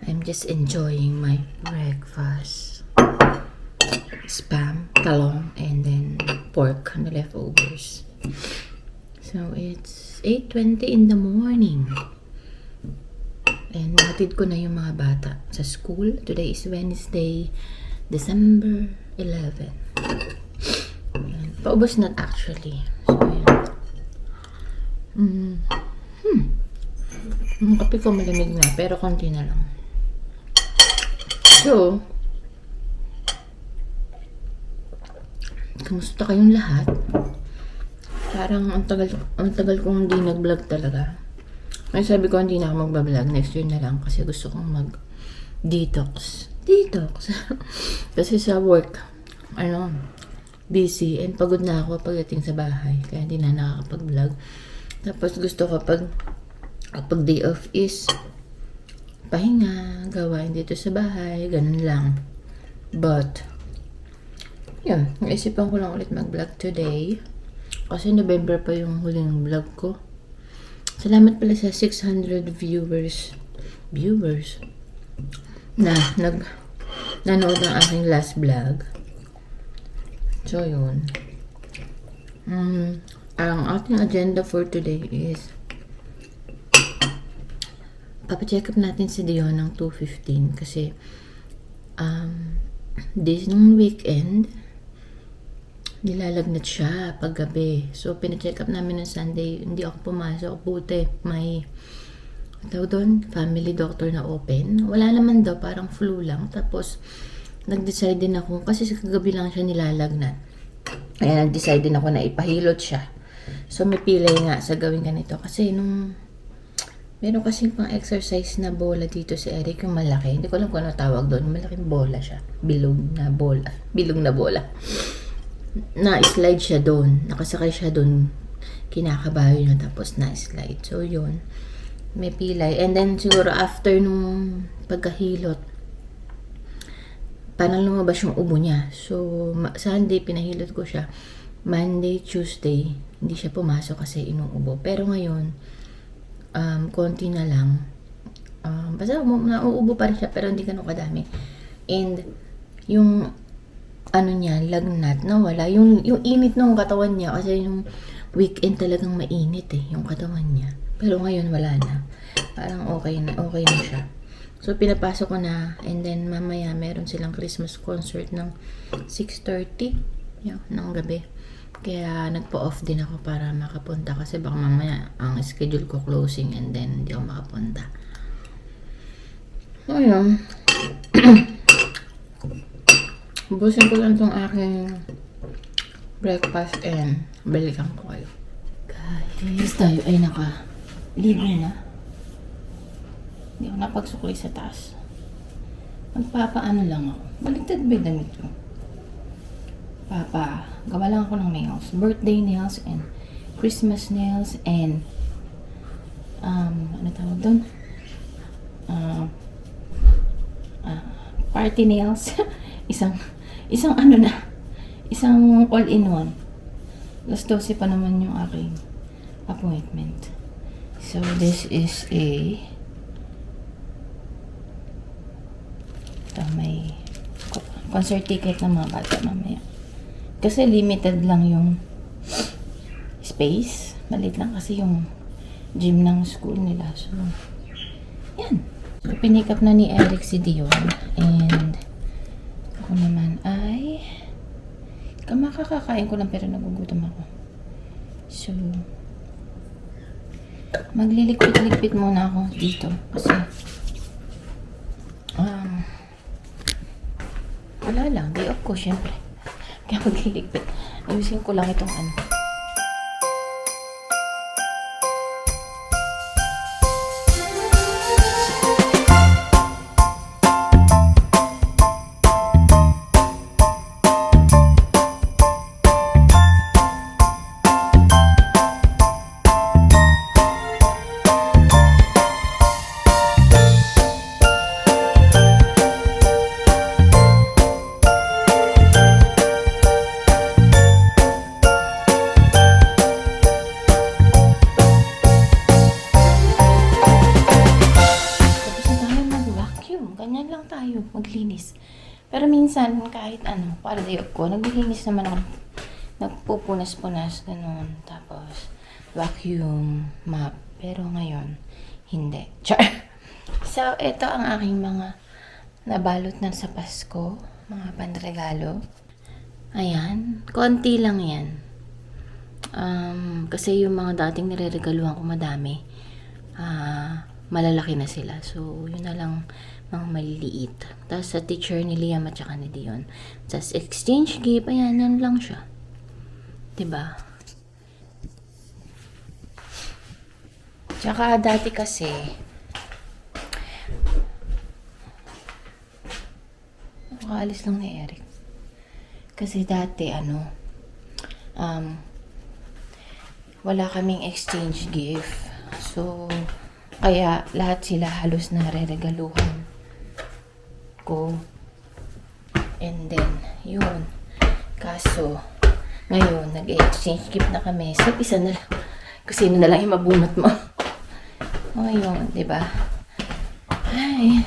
I'm just enjoying my breakfast. Spam, talong, and then pork na leftovers. So, it's 8:20 in the morning. And natid ko na yung mga bata sa school. Today is Wednesday, December 11. And, paubos na actually. So, yan. Ang kape ko malamig na, pero konti na lang. So, kamusta kayong lahat? Parang ang tagal kong hindi nag-vlog talaga. Ay sabi ko hindi na ako mag-vlog, next year na lang kasi gusto kong mag-detox. Kasi sa work, busy and pagod na ako pagdating sa bahay. Kaya hindi na nakakapag-vlog. Tapos gusto ko pag day off is pahinga, gawain dito sa bahay, ganun lang. But, yun, naisipan ko lang ulit mag-vlog today. Kasi November pa yung huling vlog ko. Salamat pala sa 600 viewers na nanood ng aking last vlog. So, yun. Ang ating agenda for today is papacheck up natin si Dion ng 2:15 kasi nung weekend nilalagnat siya paggabi. So, pina-check up namin ng Sunday. Hindi ako pumasok. Buti, may family doctor na open. Wala naman daw, parang flu lang. Tapos, nag-decide din ako, kasi sa kagabi lang siya nilalagnat. Kaya nag-decide din ako na ipahilot siya. So, may pilay nga sa gawin ganito. Kasi meron kasing pang exercise na bola dito si Eric, yung malaki. Hindi ko alam kung ano tawag doon. Malaking bola siya. Bilog na bola. Na-slide siya doon. Nakasakay siya doon. Kinakabayo niya tapos na-slide. So, yun. May pilay. And then, siguro after nung pagkahilot, parang lumabas yung ubo niya. So, Sunday, pinahilot ko siya. Monday, Tuesday, hindi siya pumasok kasi inuubo. Pero ngayon, konti na lang. Basta nauubo pa rin siya, pero hindi ganun kadami. And, yung niya, lagnat, nawala. Yung init ng katawan niya, kasi yung weekend talagang mainit yung katawan niya. Pero ngayon, wala na. Parang okay na siya. So, pinapasok ko na, and then mamaya, meron silang Christmas concert ng 6:30 ng gabi. Kaya, nagpa-off din ako para makapunta, kasi baka mamaya, ang schedule ko closing, and then, hindi ako makapunta. Ayun. Busin ko lang itong aking breakfast and balikan ko kayo. Guys, tayo ay nakaligo na. Hindi ako napagsukli sa taas. Magpapaano lang ako. Baligtad ba yung damit ko? Gawa lang ako ng nails. Birthday nails and Christmas nails and ano tawag doon? Party nails. Isang all-in-one. Alas 12 pa naman yung aking appointment. So, this is may concert ticket ng mga bata mamaya. Kasi limited lang yung space. Malit lang kasi yung gym ng school nila. So, yan. So, pinick up na ni Eric si Dion. And, ako naman ay makakakain ko lang pero nagugutom ako. So, magliligpit-ligpit muna ako dito kasi wala lang, day off ko syempre. Kaya magliligpit. Ayusin ko lang itong Diyan lang tayo, maglinis. Pero minsan, kahit ano, para day ko, naglilinis naman ako. Nagpupunas-punas, ganun. Tapos, vacuum, mop. Pero ngayon, hindi. Char! So, ito ang aking mga nabalot na sa Pasko. Mga panregalo. Ayan. Konti lang yan. Kasi yung mga dating nireregaluhan ko madami. Malalaki na sila. So, yun na lang mga maliliit. Tapos sa teacher ni Liam at saka ni Dion. Tapos exchange gift, ayan, yan lang siya. Diba? Tsaka dati kasi, nakaalis lang ni Eric. Kasi dati, wala kaming exchange gift. So, kaya lahat sila halos na re-regaluhan ko. And then, yun. Kaso, ngayon, nag-exchange gift na kami. So, isa na lang. Kung sino na lang yung mabunot mo. O, yun, diba? Ay.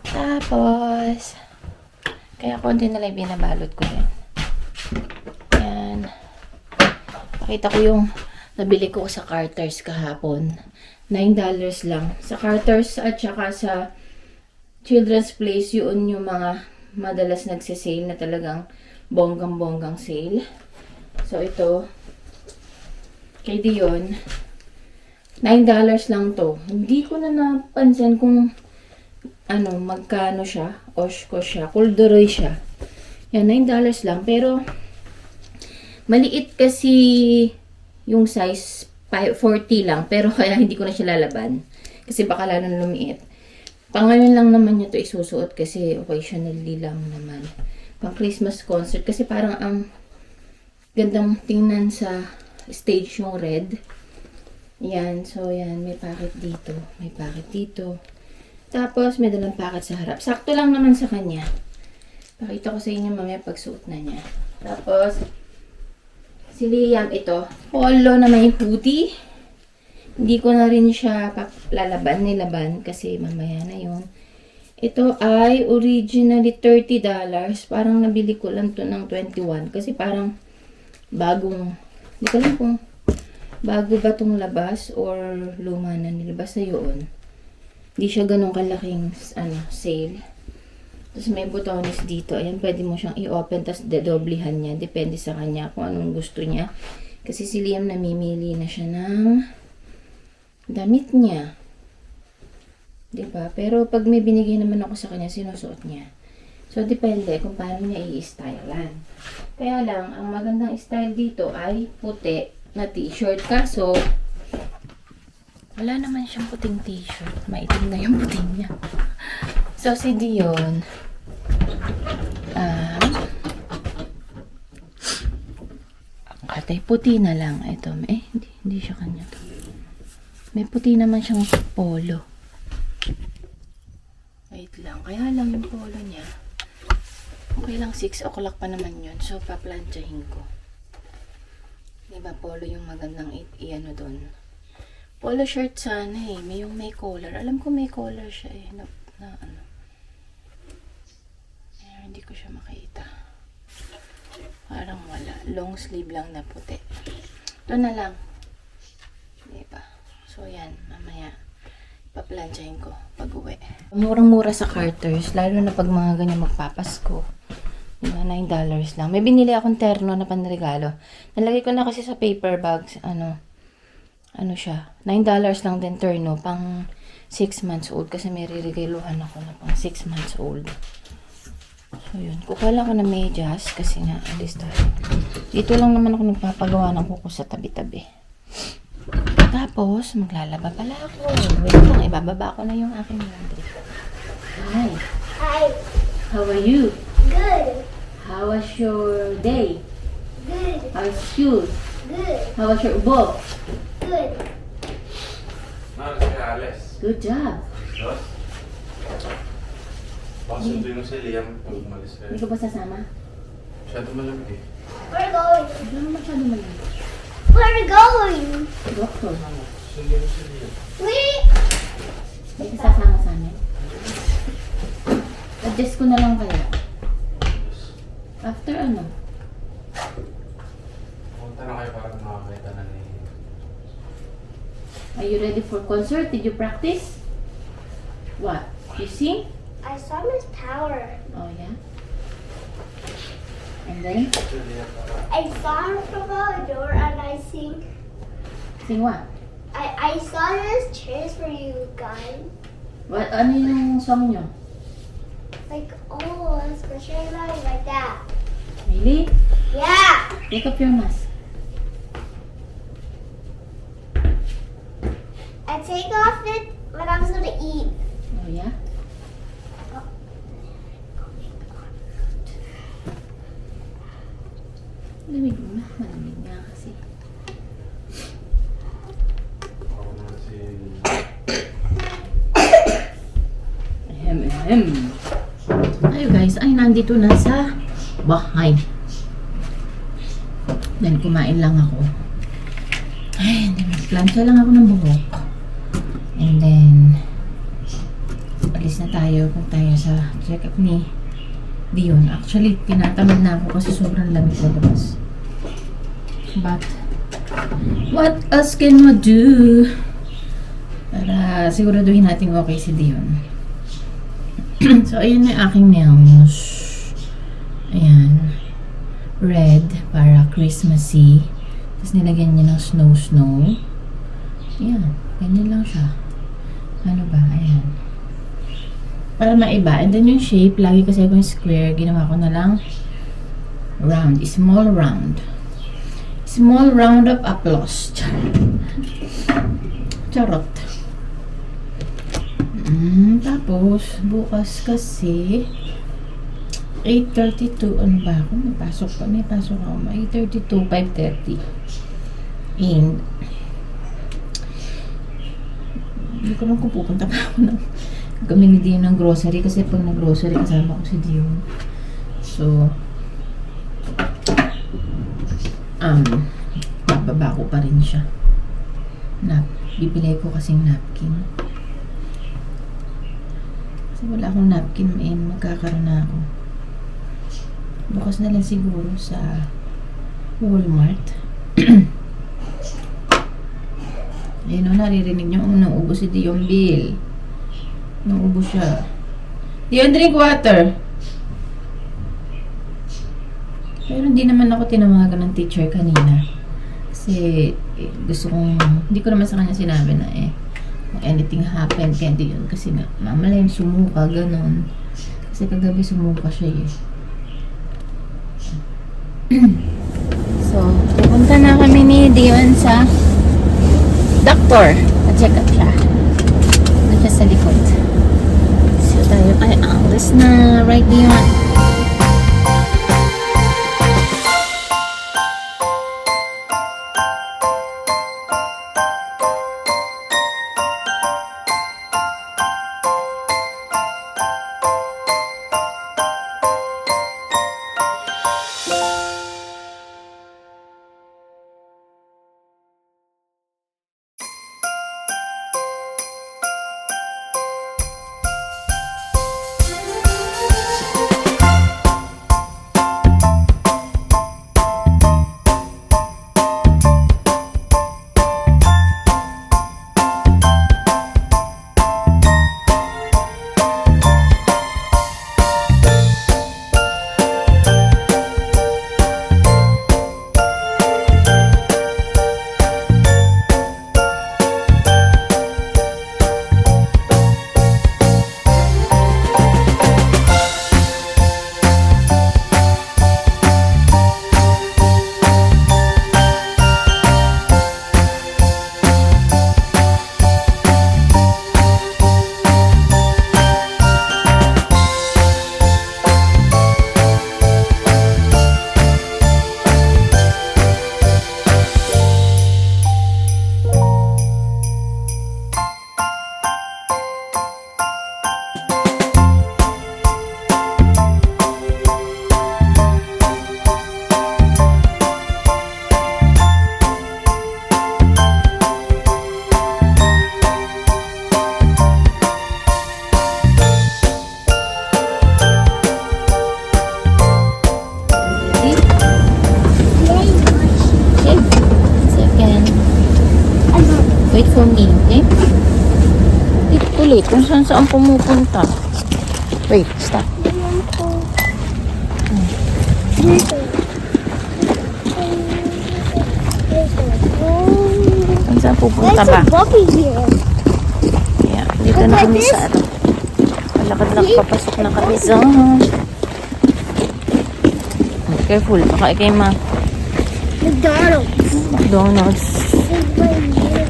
Tapos, kaya konti na lang binabalot ko yan. Yan. Pakita ko yung nabili ko sa Carter's kahapon. $9 lang. Sa Carter's at saka sa Children's Place, yun yung mga madalas nagsisale na talagang bonggang-bonggang sale. So, ito, kay Dion, $9 lang to. Hindi ko na napansin kung magkano siya. Oshko siya. Corduroy siya. Yan, $9 lang. Pero, maliit kasi yung size, 40 lang. Pero, kaya hindi ko na siya lalaban. Kasi baka lalo lumiit. Pangayon lang naman niya to isusuot kasi occasionally lang naman. Pang Christmas concert. Kasi parang ang gandang tingnan sa stage yung red. Yan. So, yan. May packet dito. May packet dito. Tapos, may dalang packet sa harap. Sakto lang naman sa kanya. Pakita ko sa inyo mamaya pagsuot na niya. Tapos, si Liam ito. Polo na may hoodie. Hindi ko na rin siya nilaban kasi mamaya na yun. Ito ay originally $30. Parang nabili ko lang to ng 21 kasi parang bagong, hindi ko lang kung bago ba itong labas or luma na nilabas na yun. Hindi siya ganun kalaking sale. Tapos may butones dito. Ayan, pwede mo siyang i-open tapos dedoblihan niya. Depende sa kanya kung anong gusto niya. Kasi si Liam namimili na siya ng damit niya. Diba? Pero pag may binigay naman ako sa kanya, sinusuot niya. So, depende kung paano niya i-stylean. Kaya lang, ang magandang style dito ay puti na t-shirt. Kaso, wala naman siyang puting t-shirt. Maitim na yung puting niya. So, si Dion, katay puti na lang. Ito, hindi siya kanya to. May puti naman siyang polo. Wait lang. Kaya lang yung polo niya. Okay lang, 6 o'clock pa naman yun. So, paplantsahin ko. Diba, polo yung magandang i-ano doon. Polo shirt sana eh. May collar. Alam ko may collar siya eh. Hindi ko siya makita. Parang wala. Long sleeve lang na puti. Ito na lang. Diba? So, yan. Mamaya, paplantsahin ko pag uwi. Murang-mura sa Carter's. Lalo na pag mga ganyan magpapasko. Diba? $9 lang. May binili akong terno na panregalo. Nalagay ko na kasi sa paper bags. Ano siya. $9 lang din terno. Pang 6 months old. Kasi may riregaluhan ako na pang 6 months old. So, yun. Kukuha lang ako ng medyas. Kasi nga, alis tayo. Dito lang naman ako nagpapagawa ng kuko sa tabi-tabi. Tapos, maglalaba pala ako. Wait lang, ibababa ko na yung aking laundry. Hi. Hi. How are you? Good. How was your day? Good. How's school? Good. How was your book? Good. Si Alex. Good job. Dos? Pasunduin mo si Liam pag umalis kayo. Hindi ko ba sasama? Masyado malamig eh. We're going. Hindi naman masyado malamig. We're going. Doktor. Sundin mo si Liam. We. May sasama sa amin. I-test ko na lang kaya. Yes. After ano? Punta na kayo para makakita na ni... Are you ready for concert? Did you practice? What? You sing? I saw Miss Power. Oh, yeah? And then? I saw her from the door and I sing. Sing what? I saw this chairs for you guys. What? Ano yung song nyo? Like, oh, especially like that. Really? Yeah. Take off your mask. I take off it when I was gonna eat. Oh, yeah? Lamig mo. Malamig nga kasi. Ako naman si... Ahem. Ayo guys, ay nandito na sa bahay. Then kumain lang ako. Ay, plancha lang ako ng buhok. And then, alis na tayo kung tayo sa check-up ni Dion. Actually, tinatamad na ako kasi sobrang lamig sa labas. But, what else can we do? Para siguraduhin natin okay si Dion. So, ayan na yung aking nails. Ayan. Red, para Christmassy. Tapos nilagyan niya ng snow. Ayan. Ganyan lang siya. Ano ba? Ayan. Para maiba. And then yung shape, lagi kasi ako yung square. Ginawa ko na lang round. Small round. Small round of applause. Charot. Tapos, bukas kasi 8:32. Ano ba ako? May pasok ako. 8:32, 5:30. And hindi ko lang kung pupunta pa ako ng kami ni Dion ng grocery kasi pag nag-grocery kasama ko si Dion. So, bababa ko pa rin siya. Bibili ko kasing napkin. Kasi wala akong napkin and magkakaroon na ako. Bukas na lang siguro sa Walmart. Ayun o, naririnig nyo. Nauubo si Dion Bill. Nauubo siya. Dion, drink water. Pero hindi naman ako tinawagan ng teacher kanina. Kasi gusto kong, hindi ko naman sa kanya sinabi na kung anything happened kaya Dion. Kasi nga, mamalayan sumuka, ganon. Kasi kagabi sumuka siya So, pupunta na kami ni Dion sa doctor. Na-check up siya. Doon siya sa likod. So, tayo ay alis na. Right, Dion? ulit kung saan pumupunta. Wait, stop. Saan pupunta ba? Bobby here. Yeah, dito na kami sa ano. Palakad lang, papasok na kami sa... Careful, baka ikay McDonald's. McDonald's. It's right here.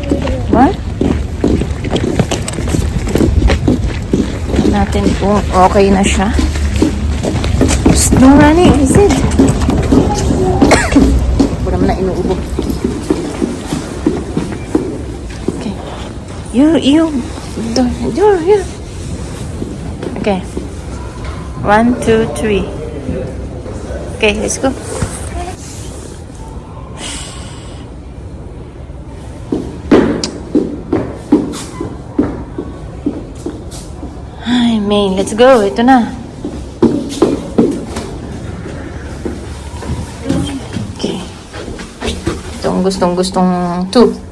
What? Natin kung okay na siya. No running, I said. Wala mo na inuubo. Okay. You. Okay. 1, 2, 3. Okay, let's go. Ay, May, let's go. Ito na. Okay. Itong gustong-gustong 2.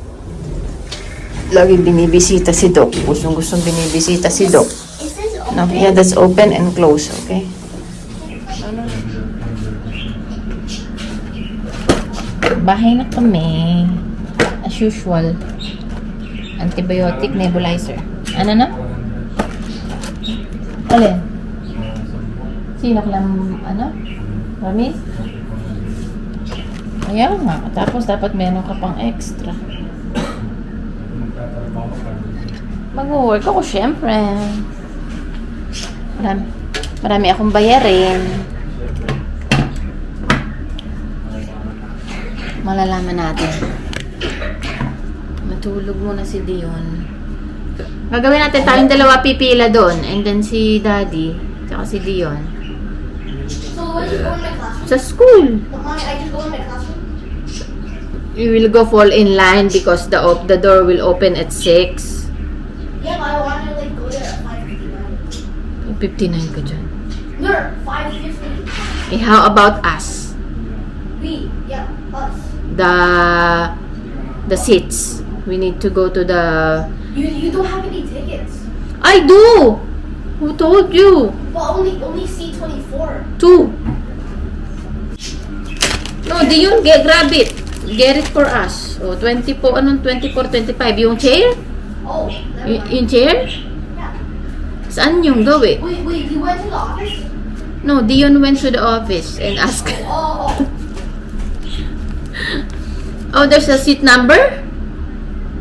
Lagi binibisita si Doc. Gustong-gustong binibisita si Doc. Is this open? No, yeah, that's open and close, okay? Bahay na kami. As usual. Antibiotic nebulizer. Ano na? Alin? Sino klam, ano? Ramis? Ayan nga. Tapos dapat meron ka pang extra. Mag-work ako, syempre. Marami akong bayarin. Malalaman natin. Matulog muna si Dion. Gagawin natin tayong dalawa pipila doon. And then si Daddy. Tsaka si Dion. So where you go in my classroom? Sa school. Mommy, I just go in my classroom. We will go fall in line because the door will open at 6. Yeah, but I want to like go there at 5:59. 59 ka dyan. No, 5:50. Eh, how about us? Yeah, us. The seats. We need to go to the... You don't have any tickets. I do! Who told you? But only C24. 2. No, Dion, grab it. Get it for us. Oh, 24, anong 24, 25? Yung chair? Oh, never mind. Yung chair? Yeah. Saan yung gawi? Wait, you went to the office? No, Dion went to the office and asked. Oh. Oh, there's a seat number?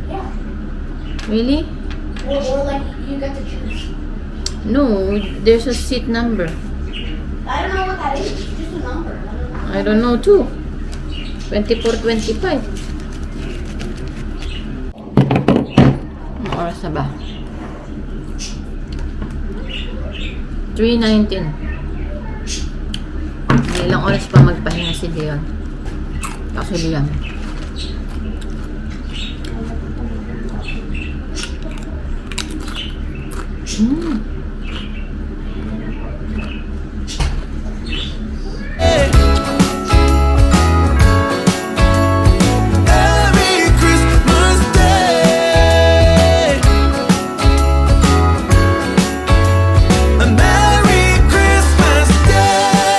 Yeah. Really? Or like you get to choose. No, there's a seat number. I don't know what that is. It's just a number. I don't know too. 24, 25. Anong oras na ba? 3:19. Ilang oras pa magpahinga si Leon. Kasi Leon. Merry Christmas Day. A Merry Christmas Day.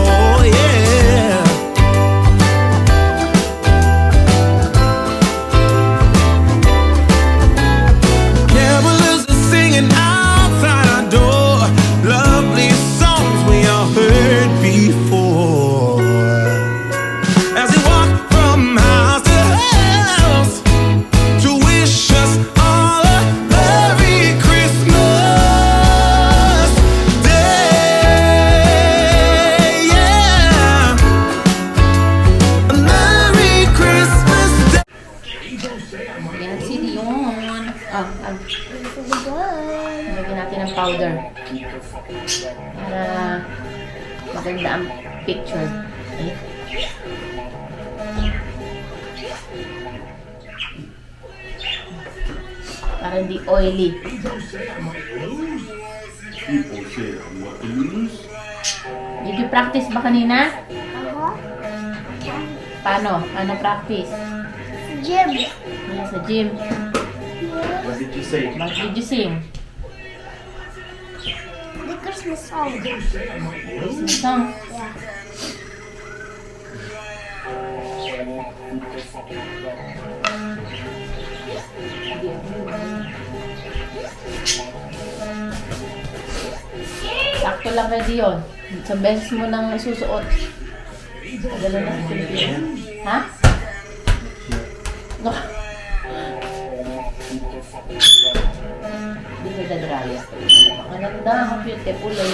Oh, yeah. Carolers are singing outside our door, lovely songs we all heard before. As we walk from house to house to wish us all a Merry Christmas Day. Yeah, a Merry Christmas Day. Yan si Leon. Lagyan natin ng powder. Para maganda ang picture. Okay? Para hindi oily. People say I'm not to lose. Did you practice ba kanina? Ako? Paano? Ano practice? Gym. Yan sa gym. What did you say? What did you sing? The Christmas song. Christmas song. Yeah. Sakto lang ready yun. Sa beses mo nang susuot. Padala na sa Pilipinas. Ha? No. Di ka dadraya. Ang ganda, ang cute, pulay.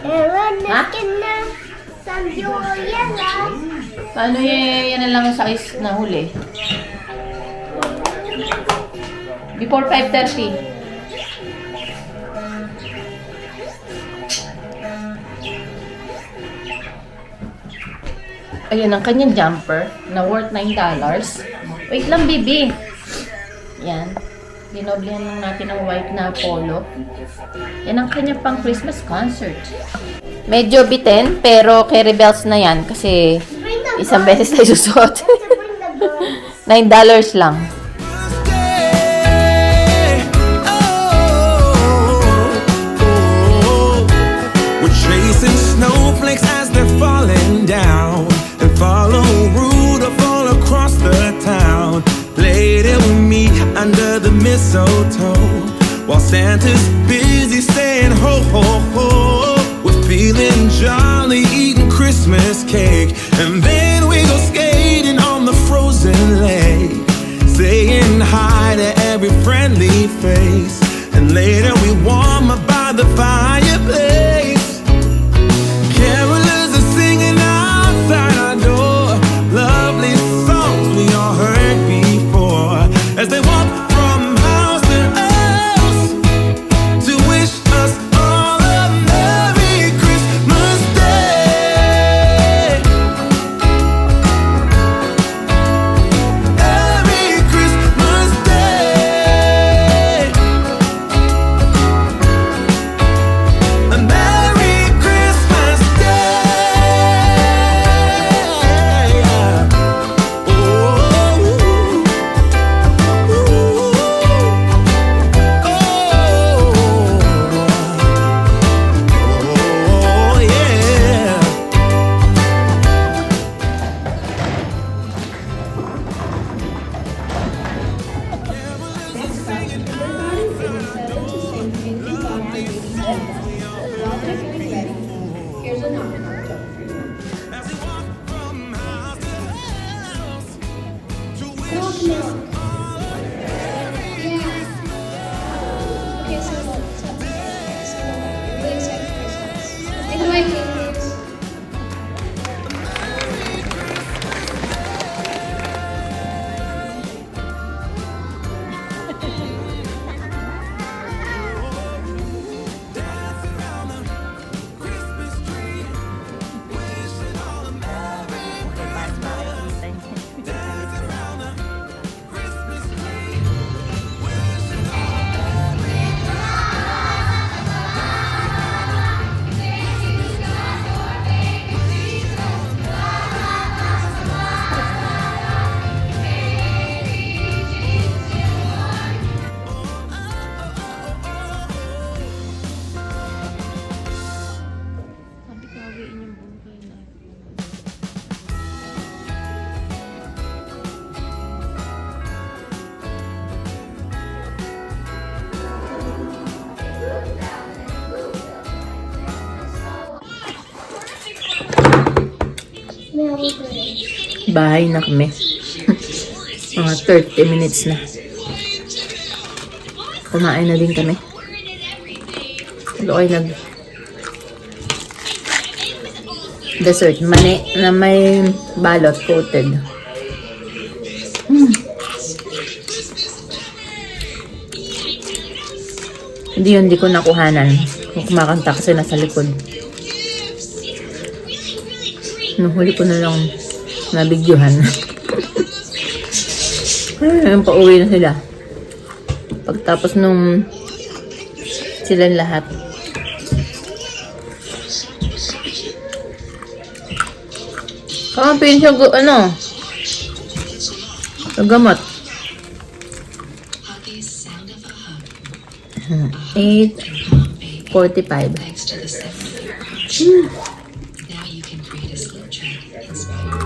Aaron, Ha? nakin na. Sanjoya lang. Paano yan na lang yung size na huli? Before 5:30. Ayan ang kanyang jumper na worth $9. Wait lang, baby. Yan. Dinoblehan lang natin ang white na polo. Yan ang kanyang pang Christmas concert. Medyo bitin, pero kay Rebels na yan kasi Bring the isang girls. beses tayo susuot. Bring the girls. $9 lang. We're tracing snowflakes as they're falling down, and follow Rudolph all across the town. Played it with me under the mistletoe, while Santa's busy saying ho ho ho. We're feeling jolly, eating Christmas cake, and then we go skating on the frozen lake, saying hi to every friendly face, and later we warm up by the fireplace. Carolers are singing outside our door, lovely songs we all heard before, as they walk from house to house to wish us all a Merry Christmas Day. Merry Christmas Day. A Merry Christmas Day. Oh, yeah. Here's a knock joke for you. As we walk from house to house to wish Milk, milk. Yeah. Okay, so I'm really excited for Christmas. Think of my favorites. Bahay na kami. Mga 30 minutes na. Kumain na din kami. Loy nag dessert. Mani na may balot coated. Hindi ko nakuhanan. Kung kumakanta kasi nasa likod. Nung huli ko na lang nabigyohan. Ayun, pauwi na sila. Pagtapos nung silang lahat. Kamapin siya, gamot. 8:45. Now you can create a sleep track inspired